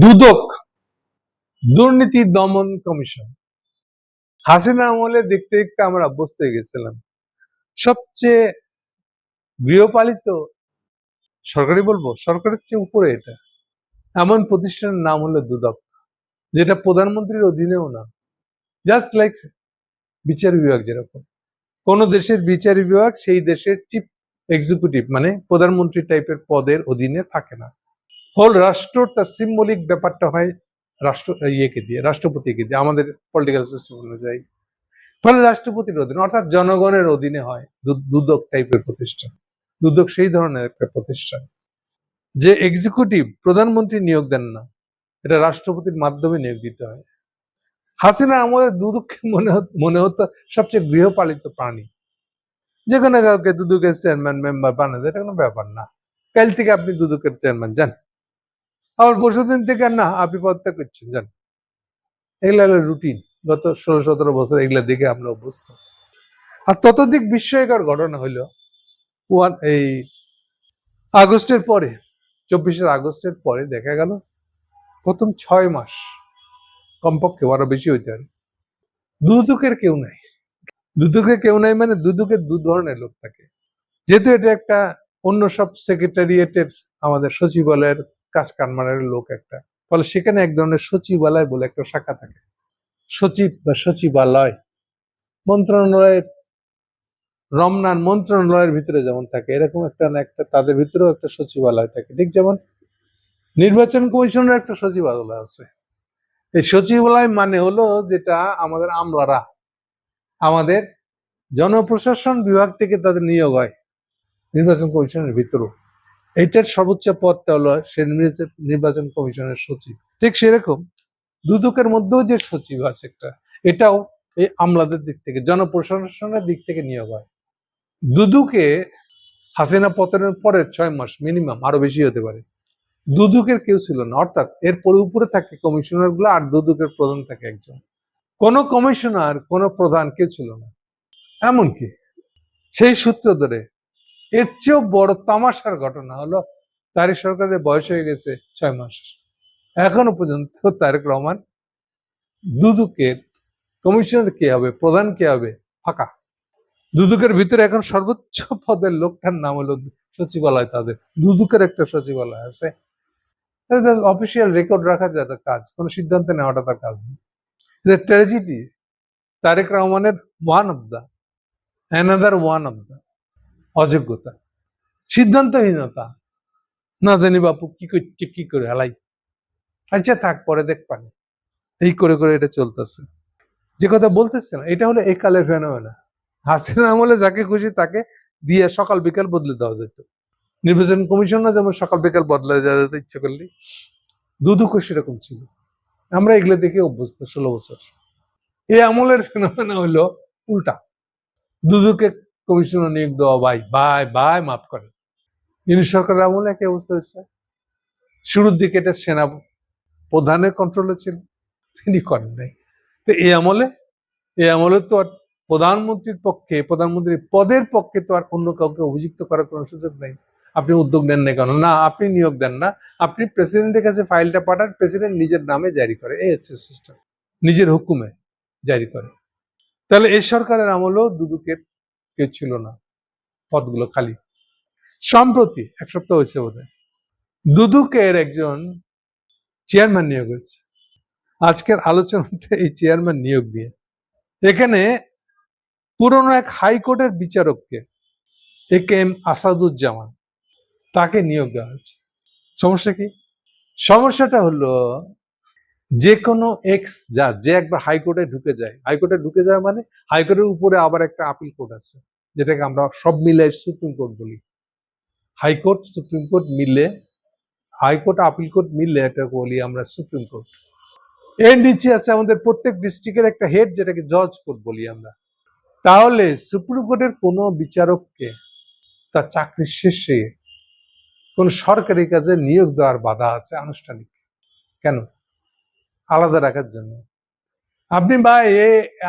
দুদক, দুর্নীতি দমন কমিশন। হাসিনা আমলে দেখতে দেখতে আমরা অভ্যস্ত হয়ে গেছিলাম। সবচেয়ে গৃহপালিত, সরকারি বলবো, সরকারের চেয়ে উপরে এটা এমন প্রতিষ্ঠানের নাম হলো দুদক, যেটা প্রধানমন্ত্রীর অধীনেও না। জাস্ট লাইক বিচার বিভাগ, যেরকম কোন দেশের বিচার বিভাগ সেই দেশের চিফ এক্সিকিউটিভ মানে প্রধানমন্ত্রী টাইপের পদের অধীনে থাকে না। হোল রাষ্ট্র তার সিম্বলিক ব্যাপারটা হয় রাষ্ট্র ইয়েকে দিয়ে, রাষ্ট্রপতিকে দিয়ে, আমাদের পলিটিক্যাল সিস্টেম অনুযায়ী। ফলে রাষ্ট্রপতির অধীনে অর্থাৎ জনগণের অধীনে হয় দুদক টাইপের প্রতিষ্ঠান। দুদক সেই ধরনের একটা প্রতিষ্ঠান যে এক্সিকিউটিভ প্রধানমন্ত্রী নিয়োগ দেন না, এটা রাষ্ট্রপতির মাধ্যমে নিয়োগ দিতে হয়। হাসিনা আমাদের দুদককে মনে হতো সবচেয়ে গৃহপালিত প্রাণী, যে কোনো কাউকে দুদকের চেয়ারম্যান মেম্বার বানাতে, এটা কোনো ব্যাপার না। কাল থেকে আপনি দুদকের চেয়ারম্যান যান, আবার পরশুদিন থেকে না আপনি পদত্যাগ করছেন যান। এগুলা হলো রুটিন। গত 16-17 বছর এগুলা দেখে আমরা অভ্যস্ত। আর ততোধিক বিস্ময়কর ঘটনা হইল এই আগস্টের পরে, 24 আগস্টের পরে দেখা গেল প্রথম 6 মাস, কমপক্ষে আরো বেশি হইতে পারে, দুদকের কেউ নাই। দুদকের কেউ নাই মানে দুদকের দু ধরনের লোক থাকে। যেহেতু এটা একটা অন্য সব সেক্রেটারিয়েটের, আমাদের সচিবালয়ের কাজ কারবারের লোক একটা, ফলে সেখানে এক ধরনের সচিবালয় বলে একটা শাখা থাকে। সচিব বা সচিবালয় মন্ত্রণালয়ের, রমনার মন্ত্রণালয়ের ভিতরে যেমন থাকে, এরকম একটা না একটা তাদের ভিতরেও একটা সচিবালয় থাকে। ঠিক যেমন নির্বাচন কমিশনের একটা সচিবালয় আছে। এই সচিবালয় মানে হলো যেটা আমাদের আমলারা, আমাদের জনপ্রশাসন বিভাগ থেকে তাদের নিয়োগ হয় নির্বাচন কমিশনের ভিতরেও। এইটার সর্বোচ্চ পদটা হলো সে নির্বাচন কমিশনের সচিব। ঠিক সেরকম দুদকের মধ্যেও যে সচিব আছে একটা, এটাও এই আমলাদের দিক থেকে, জনপ্রশাসনের দিক থেকে নিয়োগ হয়। দুদকে হাসিনা পতনের পরের 6 মাস মিনিমাম, আরো বেশি হতে পারে, দুদকের কেউ ছিল না। অর্থাৎ এরপরে উপরে থাকে কমিশনার গুলো, আর দুদকের প্রধান থাকে একজন। কোন কমিশনার, কোন প্রধান কেউ ছিল না। এমনকি সেই সূত্র ধরে এর চেয়েও বড় তামাশার ঘটনা হলো, তারেক সরকারের বয়স হয়ে গেছে 6 মাস, এখনো পর্যন্ত তারেক রহমান দুদকের কমিশনার কে হবে, প্রধান কে হবে, ফাঁকা। দুদকের ভিতরে এখন সর্বোচ্চ পদের লোকটার নাম হলো সচিবালয়। তাদের দুদকের একটা সচিবালয় আছে, অফিসিয়াল রেকর্ড রাখা যায় তার কাজ, কোনো সিদ্ধান্ত নেওয়াটা তার কাজ নেই। ট্র্যাজেডি তারেক রহমানের অ্যানাদার ওয়ান অফ দা অযোগ্যতা, সিদ্ধান্তহীনতা, না জানি বাপু কি করছে, কি করে হালাই, আচ্ছা থাক পরে দেখ পানি, এই করে করে এটা চলতেছে। যে কথা বলতেছে না, এটা হলো এই কালের ফেনোমেনা। হাসিনা আমলে যাকে খুশি তাকে দিয়ে সকাল বিকাল বদলে দেওয়া যেত। নির্বাচন কমিশনার যেমন সকাল বিকাল বদলে দেওয়া যেত ইচ্ছে করলে, দুদকও সেরকম ছিল। আমরা এগুলো দেখে অভ্যস্ত 16 বছর। এই আমলের ফেনোমেনা হইলো উল্টা, দুদকে কমিশনার নিয়োগ দেওয়া, ভাই ভাই ভাই মাফ করেন। ইউনিট সরকারের আমলে একই অবস্থা হয়েছে। শুরুর দিকে এটা সেনা প্রধানের কন্ট্রোলে ছিল, তিনি করেন নাই। তো এই আমলে তো আর প্রধানমন্ত্রীর পক্ষে, প্রধানমন্ত্রীর পদের পক্ষে তো আর অন্য কাউকে অভিযুক্ত করার কোনো সুযোগ নেই। আপনি উদ্যোগ নেন না কেন? না, আপনি নিয়োগ দেন না, আপনি প্রেসিডেন্টের কাছে ফাইলটা পাঠান, প্রেসিডেন্ট নিজের নামে জারি করে, এই হচ্ছে সিস্টেম, নিজের হুকুমে জারি করে। তাহলে এই সরকারের আমলেও দুদকের কেউ ছিল না, পদগুলো খালি। সম্প্রতি 1 সপ্তাহ হয়েছে বোধহয় দুদকের একজন চেয়ারম্যান নিয়োগ হয়েছে। আজকের আলোচনাটা এই চেয়ারম্যান নিয়োগ দিয়ে। এখানে পুরনো এক হাইকোর্টের বিচারককে, একেএম আসাদুজ্জামান, তাকে নিয়োগ দেওয়া হয়েছে। সমস্যা কি? সমস্যাটা হলো, যে কোনো এক্স জাজ যে একবার হাইকোর্টে ঢুকে যায়, হাইকোর্টে ঢুকে যায় মানে হাইকোর্টের উপরে আবার একটা আপিল কোর্ট আছে, যেটাকে আমরা সব মিলে সুপ্রিম কোর্ট বলি। হাইকোর্ট সুপ্রিম কোর্ট মিলে, হাইকোর্ট আপিল কোর্ট মিললে এটাকে বলি আমরা সুপ্রিম কোর্ট। এর নিচে আছে আমাদের প্রত্যেক ডিস্ট্রিক্টের একটা হেড, যেটাকে জজ কোর্ট বলি আমরা। তাহলে সুপ্রিম কোর্টের কোন বিচারককে তার চাকরির শেষে কোন সরকারি কাজে নিয়োগ দেওয়ার বাধা আছে আনুষ্ঠানিক। কেন? আলাদা রাখার জন্য। আপনি ভাই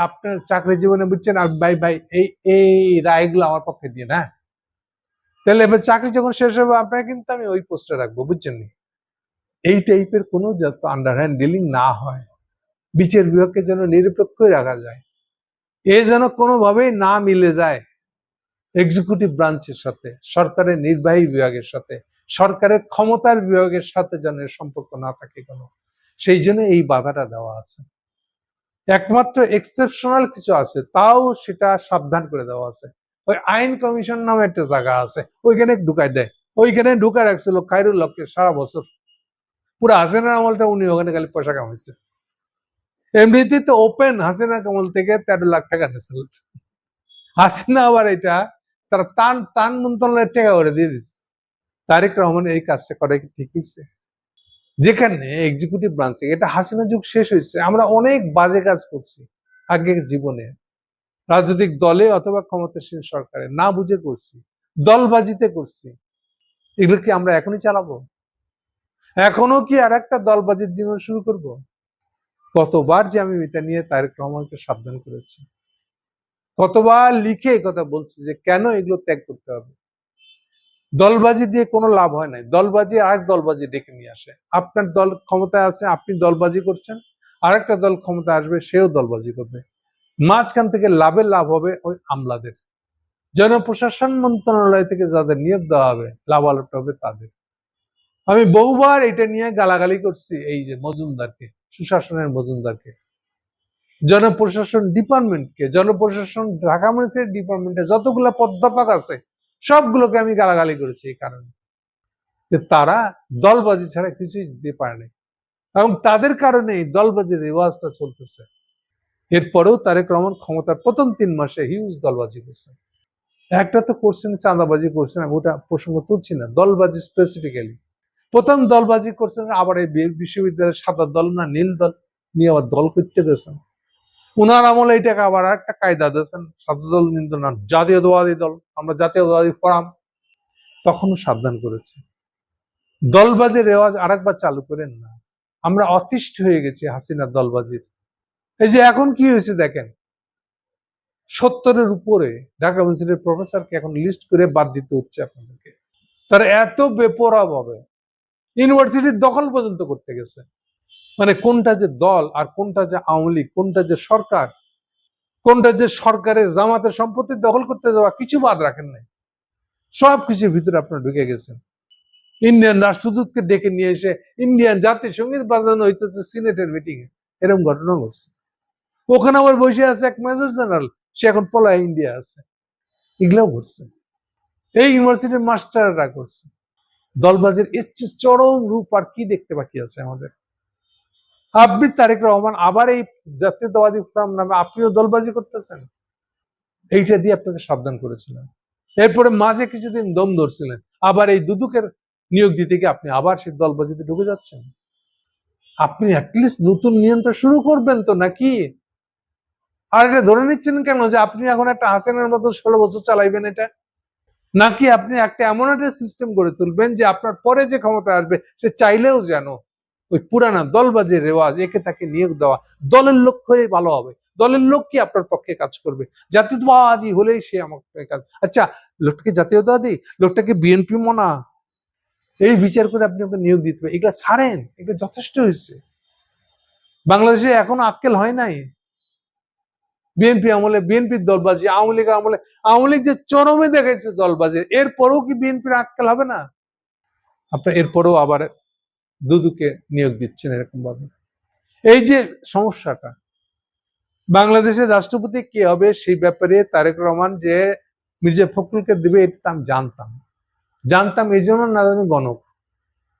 আপনার চাকরি জীবনে বুঝছেন, ভাই ভাই এই এই রায়গুলো আমার পক্ষে দিয়ে না, তাহলে এবার চাকরি যখন শেষ হবে আপনাকে কিন্তু আমি ওই পোস্টে রাখবো, বুঝছেন নি? এই টাইপের কোনো যত আন্ডারহ্যান্ড ডিলিং না হয়, বিচার বিভাগকে যেন নিরপেক্ষই রাখা যায়, এ যেন কোনোভাবেই না মিলে যায় এক্সিকিউটিভ ব্রাঞ্চের সাথে, সরকারের নির্বাহী বিভাগের সাথে, সরকারের ক্ষমতার বিভাগের সাথে যেন এর সম্পর্ক না থাকে কোনো, সেই জন্য এই বাধাটা দেওয়া আছে। একমাত্র এক্সেপশনাল কিছু আছে, তাও সেটা সাবধান করে দেওয়া আছে। ওই আইন কমিশন নামে একটা জায়গা আছে, ওইখানে ঢুকাই দেয়, ওইখানে ঢুকা রাখছিল খায়রুল হককে সারা বছর, পুরো হাসিনার আমলটা উনি ওখানে খালি পয়সা কামাইছে। এমনিতে তো ওপেন হাসিনা আমল থেকে 13 লাখ টাকা নিয়েছিল হাসিনা, আবার এটা তারা টান টান মন্ত্রণালয়ের টাকা করে দিয়ে দিচ্ছে। তারেক রহমান এই কাজটা করে কি ঠিক হয়েছে? যেখানে এক্সিকিউটিভ ব্রাঞ্চে, এটা হাসিনা যুগ শেষ হয়েছে, আমরা অনেক বাজে কাজ করছি আগের জীবনে, রাজনৈতিক দলে অথবা ক্ষমতাসীন সরকারে না বুঝে করছি, দলবাজিতে করছি, এগুলো কি আমরা এখনই চালাবো? এখনো কি আর একটা দলবাজির জীবন শুরু করব? কতবার যে আমি এটা নিয়ে তারেক রহমানকে সাবধান করেছি, কতবার লিখে কথা বলছি যে কেন এগুলো ত্যাগ করতে হবে। দলবাজি দিয়ে কোনো লাভ হয় নাই, দলবাজি আরেক দলবাজি ডেকে নিয়ে আসে। আপনার দল ক্ষমতায় আছে, আপনি দলবাজি করছেন, আরেকটা দল ক্ষমতায় আসবে, সেও দলবাজি করবে, মাঝখান থেকে লাভ হবে ওই আমলাদের। জনপ্রশাসন মন্ত্রণালয় থেকে যাদের নিয়োগ দেওয়া হবে, লাভালাভটা হবে তাদের। আমি বহুবার এটা নিয়ে গালাগালি করছি এই যে মজুমদারকে, সুশাসনের মজুমদারকে, জনপ্রশাসন ডিপার্টমেন্টকে, জনপ্রশাসন ঢাকা মিউনিসিপাল ডিপার্টমেন্টে যতগুলো পদ্মাফাক আছে সবগুলোকে আমি গালাগালি করেছি এই কারণে যে তারা দলবাজি ছাড়া কিছুই দিতে পারে না, এবং তাদের কারণে এই দলবাজির রেওয়াজটা চলতেছে। এরপরেও তারেক রহমান ক্ষমতার প্রথম 3 মাসে হিউজ দলবাজি করছে। একটা তো করছেন চাঁদাবাজি করছেন, আমি ওটা প্রসঙ্গ তুলছি না, দলবাজি স্পেসিফিক্যালি প্রথম দলবাজি করছেন, আবার এই বিশ্ববিদ্যালয়ের সাদা দল না নীল দল নিয়ে আবার দল করতে গেছেন। উনার আমলে এটাকে আবার একটা কায়দা দিয়েছেন, সাদা দল নীল দল না, জাতীয়তাবাদী দল, আমরা জাতীয়তাবাদী ফোরাম, তখনও সাবধান করেছে দলবাজির রেওয়াজ আরেকবার চালু করেন না। আমরা অতিষ্ঠ হয়ে গেছি হাসিনার দলবাজির। এই যে এখন কি হয়েছে দেখেন, 70-এর উপরে ঢাকা ইউনিভার্সিটির প্রফেসরকে এখন লিস্ট করে বাদ দিতে হচ্ছে আপনাদেরকে। তারা এত বেপরোয়া ভাবে ইউনিভার্সিটির দখল পর্যন্ত করতে গেছে। মানে কোনটা যে দল আর কোনটা যে আওয়ামী লীগ, কোনটা যে সরকার, কোনটা যে সরকারের জামাতের সম্পত্তি দখল করতে যাওয়া, কিছু বাদ রাখেন নাই, সবকিছুর ভিতরে আপনারা ঢুকে গেছেন। ইন্ডিয়ান রাষ্ট্রদূতকে ডেকে নিয়ে এসে ইন্ডিয়ান জাতীয় সঙ্গীত বাজানো হইতেছে সিনেটের মিটিং এ, এরকম ঘটনা ঘটছে। ওখানে আবার বসে আছে এক মেজর জেনারেল, সে এখন পলায় ইন্ডিয়া আছে, এগুলাও ঘটছে। এই ইউনিভার্সিটির মাস্টাররা করছে। দলবাজির এর চেয়ে চরম রূপ আর কি দেখতে বাকি আছে আমাদের? আপনি তারেক রহমান আবার এই জাতীয়তাবাদী ফোরাম নামে আপনিও দলবাজি করতেছেন, এইটা দিয়ে আপনাকে সাবধান করেছিলেন। এরপরে মাঝে কিছুদিন দম ধরছিলেন, আবার এই দুদুকের নিয়োগ দিতে গিয়ে আপনি আবার সেই দলবাজিতে ঢুকে যাচ্ছেন। আপনি অ্যাটলিস্ট নতুন নিয়মটা শুরু করবেন তো নাকি? আর এটা ধরে নিচ্ছেন কেন যে আপনি এখন একটা হাসিনার মতো 16 বছর চালাইবেন এটা? নাকি আপনি একটা এমন একটা সিস্টেম গড়ে তুলবেন যে আপনার পরে যে ক্ষমতা আসবে সে চাইলেও যেন ওই পুরানা দলবাজির রেওয়াজ, একে তাকে নিয়োগ দেওয়া, দলের লক্ষ্যই ভালো হবে, দলের লোক কি আপনার পক্ষে কাজ করবে, জাতীয়তাবাদী হলেই সে আমার কাজ। আচ্ছা, লোকটাকে জাতীয়তাবাদী, লোকটাকে বিএনপি মনা, এই বিচার করে আপনি ওকে নিয়োগ দিতে হবে, এগুলো ছাড়েন, এগুলো যথেষ্ট হয়েছে। বাংলাদেশে এখনো আক্কেল হয় নাই। বিএনপি আমলে বিএনপির দলবাজি, আওয়ামী লীগ আমলে আওয়ামী লীগ যে চরমে দেখাইছে দলবাজি, এরপরেও কি বিএনপির আক্কেল হবে না? আপনার এরপরেও আবার দুদুকে নিয়োগ দিচ্ছেন এরকম ভাবে। এই যে সমস্যাটা, বাংলাদেশের রাষ্ট্রপতি কে হবে সেই ব্যাপারে তারেক রহমান যে মির্জা ফখরুলকে দিবে, এটা আমি জানতাম এই জন্য না আমি গণক,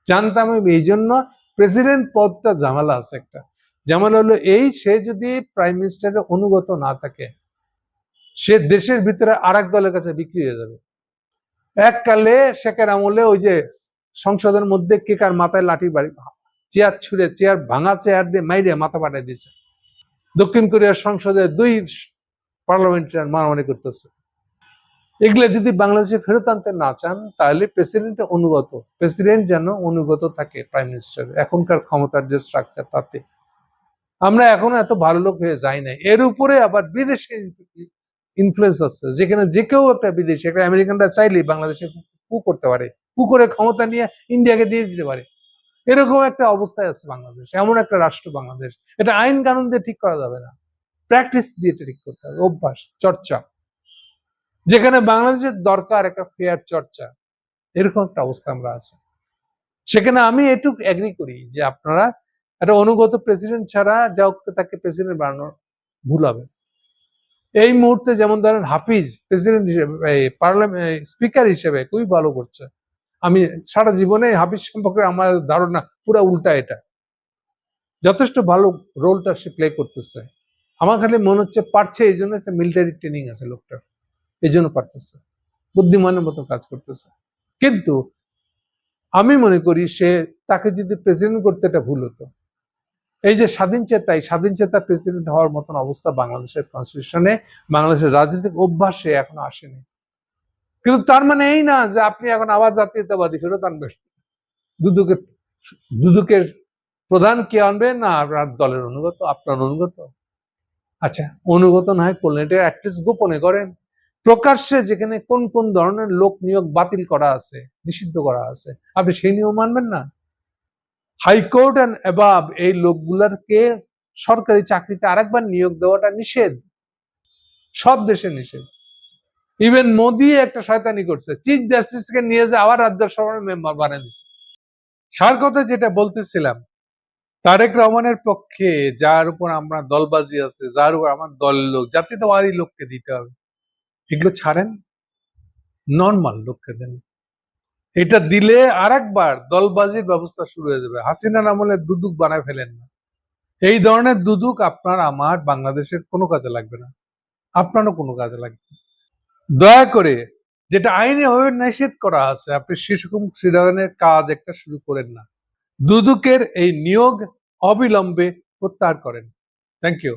জানতাম এই জন্য প্রেসিডেন্ট পদটা ঝামেলা আছে। একটা ঝামেলা হলো এই, সে যদি প্রাইম মিনিস্টারের অনুগত না থাকে, সে দেশের ভিতরে আরেক দলের কাছে বিক্রি হয়ে যাবে। এককালে শেখের আমলে ওই যে সংসদের মধ্যে কে কার মাথায় লাঠি বাড়ি, চেয়ার ছুঁড়ে, চেয়ার ভাঙা চেয়ার দিয়ে মাইরে মাথা পাঠাই দিয়েছে। দক্ষিণ কোরিয়ার সংসদে 2 পার্লামেন্টারিয়ান মারামারি করতেছে। এগুলো যদি বাংলাদেশে ফেরত আনতে না চান, তাহলে প্রেসিডেন্টের অনুগত, প্রেসিডেন্ট যেন অনুগত থাকে প্রাইম মিনিস্টার, এখনকার ক্ষমতার যে স্ট্রাকচার তাতে। আমরা এখনো এত ভালো লোক হয়ে যাই নাই। এর উপরে আবার বিদেশে ইনফ্লুয়েন্স আছে, যেখানে যে কেউ একটা বিদেশি, একটা আমেরিকানরা চাইলেই বাংলাদেশে কু করতে পারে, কু করে ক্ষমতা নিয়ে ইন্ডিয়াকে দিয়ে দিতে পারে। এরকম একটা অবস্থায় আছে বাংলাদেশ, এমন একটা রাষ্ট্র বাংলাদেশ। এটা আইন কানুন দিয়ে ঠিক করা যাবে না, প্র্যাকটিস দিয়ে ঠিক করতে হবে, অভ্যাস, চর্চা, যেখানে বাংলাদেশের দরকার একটা ফেয়ার চর্চা। এরকম একটা অবস্থা আমরা আছি। সেখানে আমি এটুকু এগ্রি করি যে আপনারা একটা অনুগত প্রেসিডেন্ট ছাড়া তাকে প্রেসিডেন্ট বানানো ভুল হবে। এই মুহূর্তে যেমন ধরেন হাফিজ প্রেসিডেন্ট হিসেবে, পার্লামেন্ট স্পিকার হিসেবে খুবই ভালো করছে। আমি সারা জীবনে হাফিজ সম্পর্কে আমার ধারণা পুরো উল্টা, এটা যথেষ্ট ভালো রোলটা সে প্লে করতেছে। আমার খালি মনে হচ্ছে পারছে এই জন্য, একটা মিলিটারি ট্রেনিং আছে লোকটা, এই জন্য পারতেছে, বুদ্ধিমানের মতো কাজ করতেছে। কিন্তু আমি মনে করি তাকে যদি প্রেসিডেন্ট করতে, এটা ভুল হতো। এই যে স্বাধীন চেতা প্রেসিডেন্ট হওয়ার মতন অবস্থা বাংলাদেশের কনস্টিটিউশনে, বাংলাদেশের রাজনৈতিক অভ্যাসে এখনো আসেনি। কিন্তু তার মানে এই না যে আপনি এখন আবার জাতীয়তাবাদী ফেরত আনবেন। দুদকের প্রধান কে আনবে না আপনার দলের অনুগত, আপনার অনুগত? আচ্ছা, অনুগত না হয় করলেন, এটা অ্যাটলিস্ট গোপনে করেন। প্রকাশ্যে যেখানে কোন কোন ধরনের লোক নিয়োগ বাতিল করা আছে, নিষিদ্ধ করা আছে, আপনি সেই নিয়ম মানবেন না? হাইকোর্ট এন্ড অ্যাবাভ এই লোকগুলারকে সরকারি চাকরিতে আরেকবার নিয়োগ দেওয়াটা নিষেধ, সব দেশে নিষেধ। ইভেন মোদি একটা শয়তানি করছে, চিফ জাস্টিসকে নিয়ে যে আবার রাজ্যসভার মেম্বার বানিয়ে দিচ্ছে। সার কথা যেটা বলতেছিলাম, তারেক রহমানের পক্ষে যার উপর আমরা দলবাজি আছে, যার উপর আমার দলের লোক, জাতীয়তাবাদী লোককে দিতে হবে, এগুলো ছাড়েন, নর্মাল লোককে দেন। এটা দিলে আরেকবার দলবাজির ব্যবস্থা শুরু হয়ে যাবে। হাসিনার আমলে দুদুক বানায় ফেলেন না। এই ধরনের দুদুক আপনার আমার বাংলাদেশের কোনো কাজে লাগবে না, আপনারও কোনো কাজে লাগবে না। দয়া করে যেটা আইনে ভাবে নিষেধ করা আছে, আপনি সেরকম ধরনের কাজ একটা শুরু করেন না। দুদুকের এই নিয়োগ অবিলম্বে প্রত্যাহার করেন। Thank you.